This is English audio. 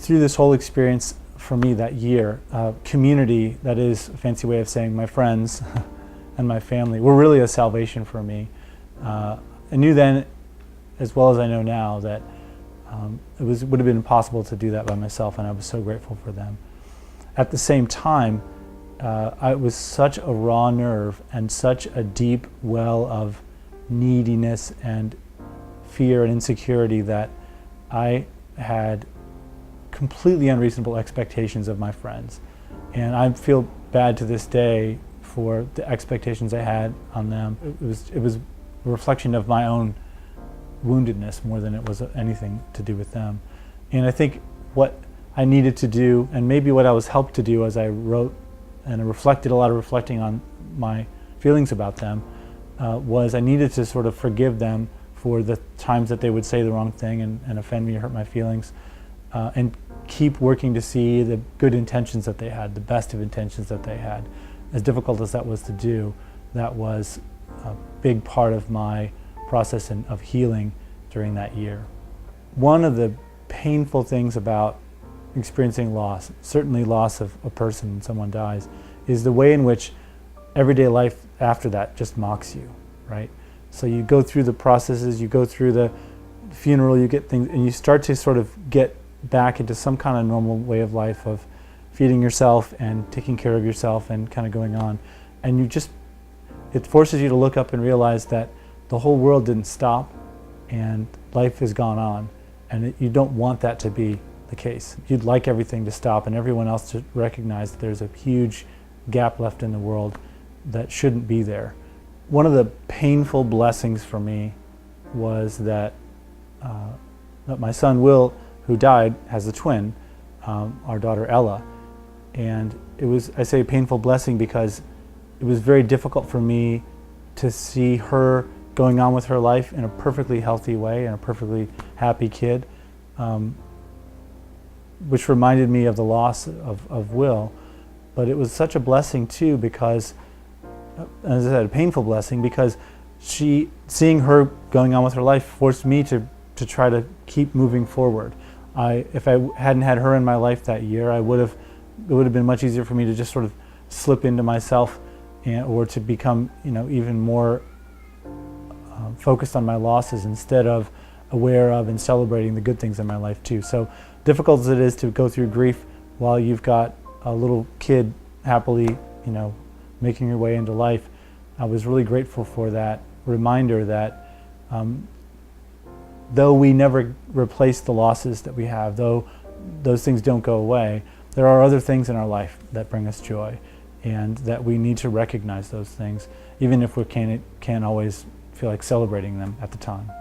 through this whole experience for me that year, community, that is a fancy way of saying my friends and my family, were really a salvation for me. I knew then, as well as I know now, that would have been impossible to do that by myself, and I was so grateful for them. At the same time, I was such a raw nerve and such a deep well of neediness and fear and insecurity that I had completely unreasonable expectations of my friends. And I feel bad to this day for the expectations I had on them. It was a reflection of my own woundedness more than it was anything to do with them. And I think what I needed to do, and maybe what I was helped to do as I wrote and I reflected a lot of reflecting on my feelings about them, was I needed to sort of forgive them for the times that they would say the wrong thing and offend me or hurt my feelings, and keep working to see the good intentions that they had, the best of intentions that they had. As difficult as that was to do, that was a big part of my process of healing during that year. One of the painful things about experiencing loss, certainly loss of a person when someone dies, is the way in which everyday life after that just mocks you, right? So you go through the processes, you go through the funeral, you get things, and you start to sort of get back into some kind of normal way of life of feeding yourself and taking care of yourself and kind of going on. And it forces you to look up and realize that the whole world didn't stop and life has gone on. And you don't want that to be the case. You'd like everything to stop and everyone else to recognize that there's a huge gap left in the world that shouldn't be there. One of the painful blessings for me was that my son Will, who died, has a twin, our daughter Ella. And it was, I say, a painful blessing because it was very difficult for me to see her going on with her life in a perfectly healthy way and a perfectly happy kid, which reminded me of the loss of Will. But it was such a blessing too because, as I said, a painful blessing because seeing her going on with her life forced me to try to keep moving forward. If I hadn't had her in my life that year, it would have been much easier for me to just sort of slip into myself or to become, even more focused on my losses instead of aware of and celebrating the good things in my life too. So difficult as it is to go through grief while you've got a little kid happily, making your way into life, I was really grateful for that reminder that though we never replace the losses that we have, though those things don't go away, there are other things in our life that bring us joy, and that we need to recognize those things, even if we can't always feel like celebrating them at the time.